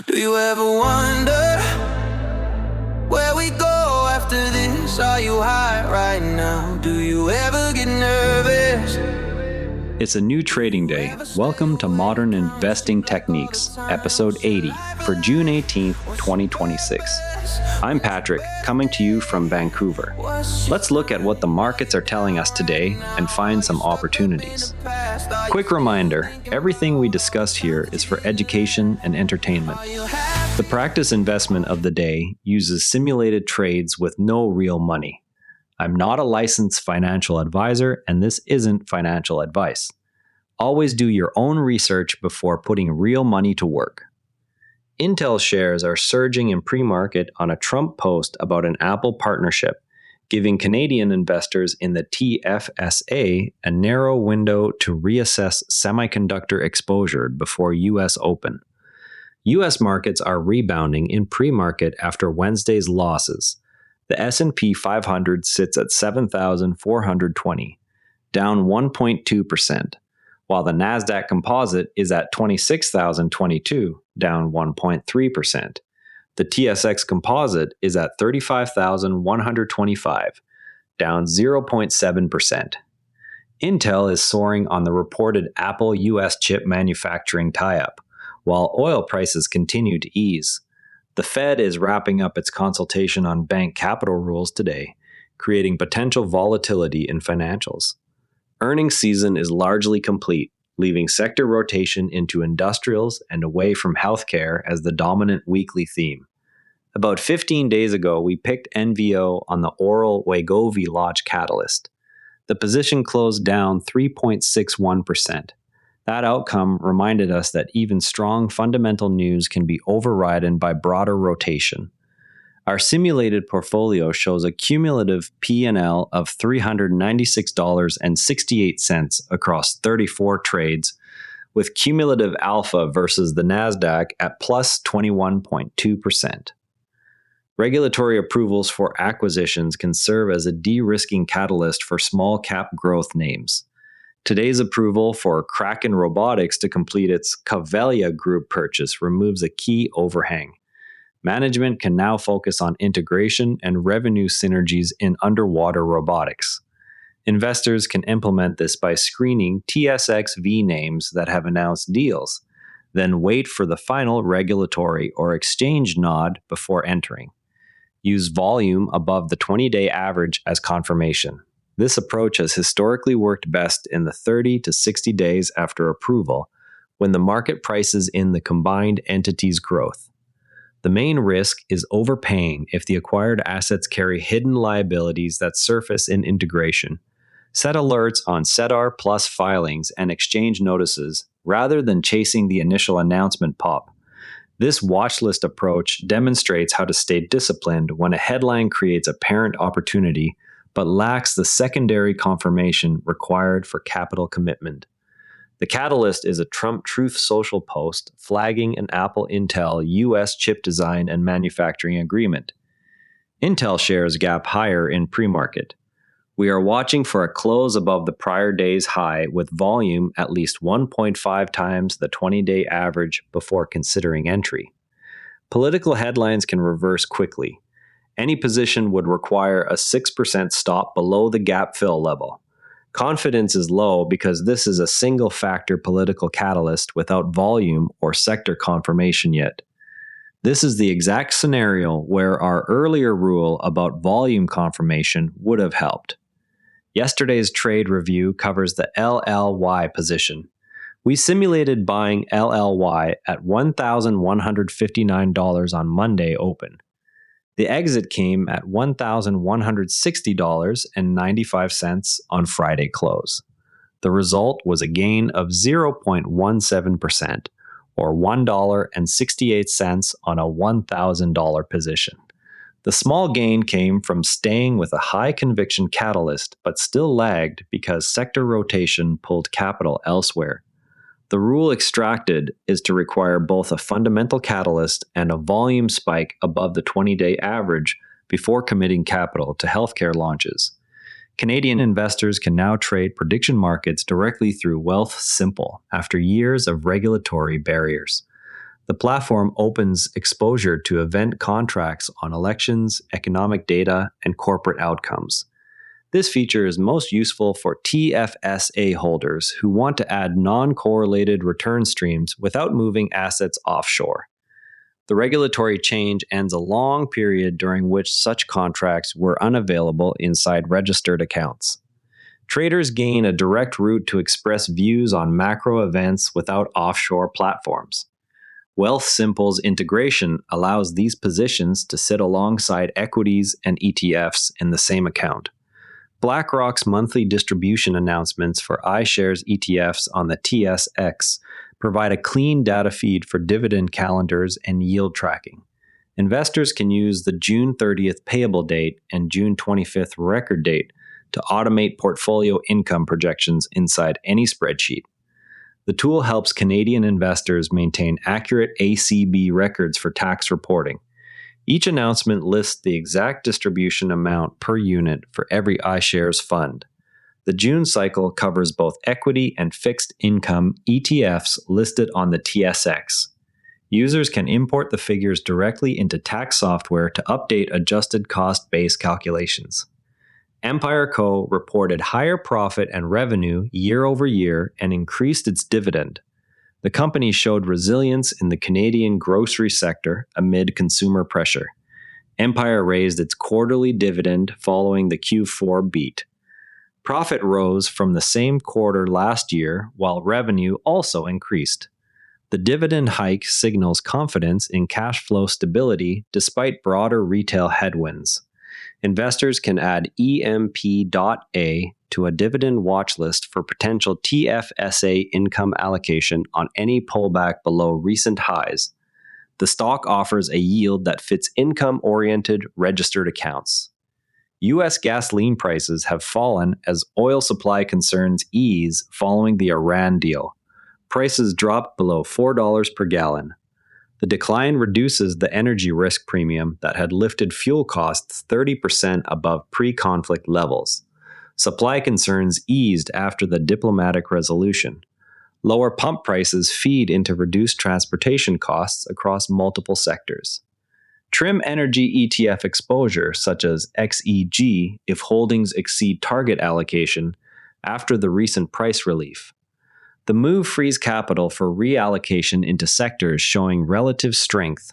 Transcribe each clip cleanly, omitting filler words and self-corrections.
Do you ever wonder where we go after this? Are you high right now? Do you ever get nervous? It's a new trading day. Welcome to Modern Investing Techniques, episode 80 for June 18th, 2026. I'm Patrick, coming to you from Vancouver. Let's look at what the markets are telling us today and find some opportunities. Quick reminder, everything we discuss here is for education and entertainment. The practice investment of the day uses simulated trades with no real money. I'm not a licensed financial advisor, and this isn't financial advice. Always do your own research before putting real money to work. Intel shares are surging in pre-market on a Trump post about an Apple partnership, giving Canadian investors in the TFSA a narrow window to reassess semiconductor exposure before U.S. Open. U.S. markets are rebounding in pre-market after Wednesday's losses. The S&P 500 sits at 7,420, down 1.2%, while the NASDAQ Composite is at 26,022, down 1.3%. The TSX Composite is at 35,125, down 0.7%. Intel is soaring on the reported Apple U.S. chip manufacturing tie-up, while oil prices continue to ease. The Fed is wrapping up its consultation on bank capital rules today, creating potential volatility in financials. Earnings season is largely complete, leaving sector rotation into industrials and away from healthcare as the dominant weekly theme. About 15 days ago, we picked NVO on the oral Wegovy launch catalyst. The position closed down 3.61%. That outcome reminded us that even strong fundamental news can be overridden by broader rotation. Our simulated portfolio shows a cumulative P&L of $396.68 across 34 trades, with cumulative alpha versus the NASDAQ at plus 21.2%. Regulatory approvals for acquisitions can serve as a de-risking catalyst for small cap growth names. Today's approval for Kraken Robotics to complete its Covelia Group purchase removes a key overhang. Management can now focus on integration and revenue synergies in underwater robotics. Investors can implement this by screening TSXV names that have announced deals, then wait for the final regulatory or exchange nod before entering. Use volume above the 20-day average as confirmation. This approach has historically worked best in the 30 to 60 days after approval, when the market prices in the combined entity's growth. The main risk is overpaying if the acquired assets carry hidden liabilities that surface in integration. Set alerts on SEDAR Plus filings and exchange notices rather than chasing the initial announcement pop. This watchlist approach demonstrates how to stay disciplined when a headline creates apparent opportunity but lacks the secondary confirmation required for capital commitment. The catalyst is a Trump Truth Social post flagging an Apple Intel U.S. chip design and manufacturing agreement. Intel shares gap higher in pre-market. We are watching for a close above the prior day's high with volume at least 1.5 times the 20-day average before considering entry. Political headlines can reverse quickly. Any position would require a 6% stop below the gap fill level. Confidence is low because this is a single-factor political catalyst without volume or sector confirmation yet. This is the exact scenario where our earlier rule about volume confirmation would have helped. Yesterday's trade review covers the LLY position. We simulated buying LLY at $1,159 on Monday open. The exit came at $1,160.95 on Friday close. The result was a gain of 0.17%, or $1.68 on a $1,000 position. The small gain came from staying with a high conviction catalyst, but still lagged because sector rotation pulled capital elsewhere. The rule extracted is to require both a fundamental catalyst and a volume spike above the 20-day average before committing capital to healthcare launches. Canadian investors can now trade prediction markets directly through Wealth Simple after years of regulatory barriers. The platform opens exposure to event contracts on elections, economic data, and corporate outcomes. This feature is most useful for TFSA holders who want to add non-correlated return streams without moving assets offshore. The regulatory change ends a long period during which such contracts were unavailable inside registered accounts. Traders gain a direct route to express views on macro events without offshore platforms. Wealthsimple's integration allows these positions to sit alongside equities and ETFs in the same account. BlackRock's monthly distribution announcements for iShares ETFs on the TSX provide a clean data feed for dividend calendars and yield tracking. Investors can use the June 30th payable date and June 25th record date to automate portfolio income projections inside any spreadsheet. The tool helps Canadian investors maintain accurate ACB records for tax reporting. Each announcement lists the exact distribution amount per unit for every iShares fund. The June cycle covers both equity and fixed income ETFs listed on the TSX. Users can import the figures directly into tax software to update adjusted cost-based calculations. Empire Co. reported higher profit and revenue year over year and increased its dividend. The company showed resilience in the Canadian grocery sector amid consumer pressure. Empire raised its quarterly dividend following the Q4 beat. Profit rose from the same quarter last year, while revenue also increased. The dividend hike signals confidence in cash flow stability despite broader retail headwinds. Investors can add EMP.A to a dividend watch list for potential TFSA income allocation on any pullback below recent highs. The stock offers a yield that fits income-oriented registered accounts. U.S. gasoline prices have fallen as oil supply concerns ease following the Iran deal. Prices dropped below $4 per gallon. The decline reduces the energy risk premium that had lifted fuel costs 30% above pre-conflict levels. Supply concerns eased after the diplomatic resolution. Lower pump prices feed into reduced transportation costs across multiple sectors. Trim energy ETF exposure, such as XEG, if holdings exceed target allocation after the recent price relief. The move frees capital for reallocation into sectors showing relative strength.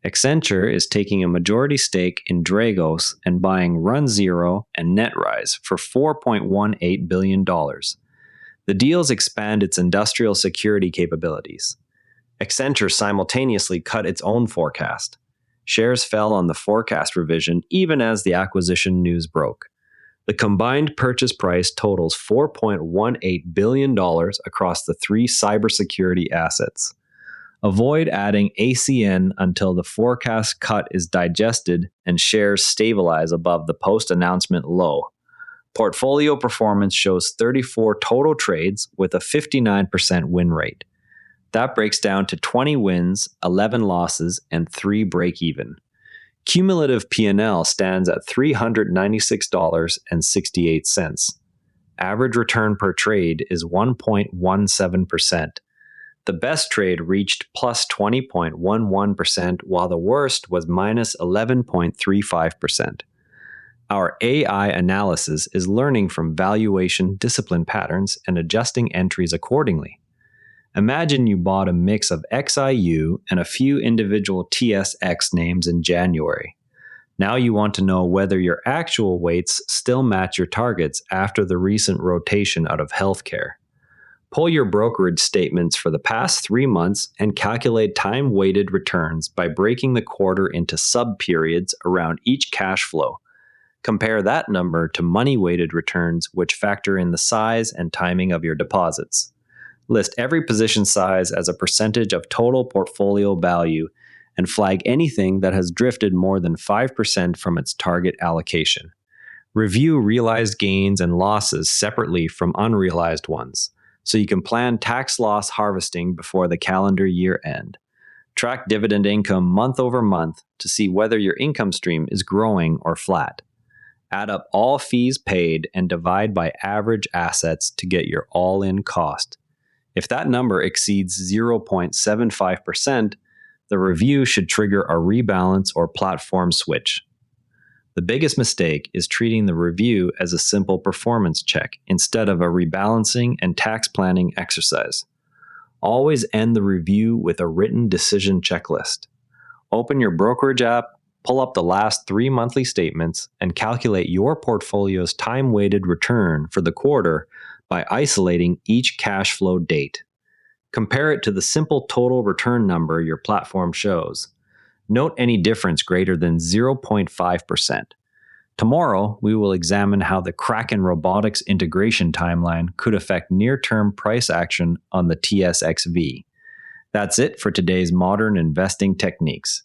Accenture is taking a majority stake in Dragos and buying Run Zero and NetRise for $4.18 billion. The deals expand its industrial security capabilities. Accenture simultaneously cut its own forecast. Shares fell on the forecast revision even as the acquisition news broke. The combined purchase price totals $4.18 billion across the three cybersecurity assets. Avoid adding ACN until the forecast cut is digested and shares stabilize above the post-announcement low. Portfolio performance shows 34 total trades with a 59% win rate. That breaks down to 20 wins, 11 losses, and 3 break-even. Cumulative P&L stands at $396.68. Average return per trade is 1.17%. The best trade reached plus 20.11%, while the worst was minus 11.35%. Our AI analysis is learning from valuation discipline patterns and adjusting entries accordingly. Imagine you bought a mix of XIU and a few individual TSX names in January. Now you want to know whether your actual weights still match your targets after the recent rotation out of healthcare. Pull your brokerage statements for the past 3 months and calculate time-weighted returns by breaking the quarter into sub-periods around each cash flow. Compare that number to money-weighted returns, which factor in the size and timing of your deposits. List every position size as a percentage of total portfolio value and flag anything that has drifted more than 5% from its target allocation. Review realized gains and losses separately from unrealized ones, so you can plan tax loss harvesting before the calendar year end. Track dividend income month over month to see whether your income stream is growing or flat. Add up all fees paid and divide by average assets to get your all-in cost. If that number exceeds 0.75%, the review should trigger a rebalance or platform switch. The biggest mistake is treating the review as a simple performance check instead of a rebalancing and tax planning exercise. Always end the review with a written decision checklist. Open your brokerage app, pull up the last 3 monthly statements, and calculate your portfolio's time-weighted return for the quarter by isolating each cash flow date. Compare it to the simple total return number your platform shows. Note any difference greater than 0.5%. Tomorrow, we will examine how the Kraken robotics integration timeline could affect near-term price action on the TSXV. That's it for today's modern investing techniques.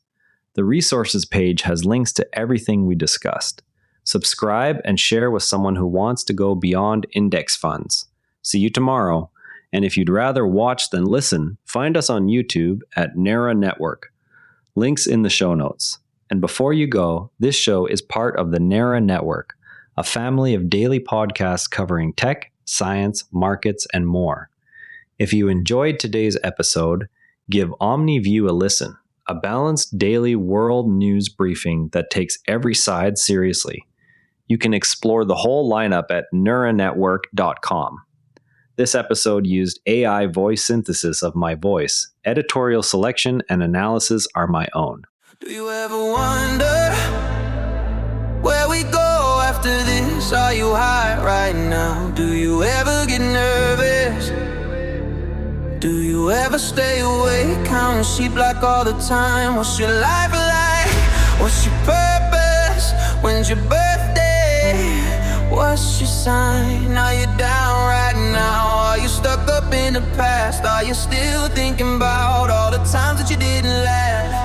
The resources page has links to everything we discussed. Subscribe and share with someone who wants to go beyond index funds. See you tomorrow. And if you'd rather watch than listen, find us on YouTube at NARA Network. Links in the show notes. And before you go, this show is part of the NARA Network, a family of daily podcasts covering tech, science, markets, and more. If you enjoyed today's episode, give OmniView a listen, a balanced daily world news briefing that takes every side seriously. You can explore the whole lineup at neuranetwork.com. This episode used AI voice synthesis of my voice. Editorial selection and analysis are my own. Do you ever wonder where we go after this? Are you high right now? Do you ever get nervous? Do you ever stay awake, counting sheep like all the time? What's your life like? What's your purpose? When's your birthday? What's your sign? Are you down right now? Are you stuck up in the past? Are you still thinking about all the times that you didn't laugh?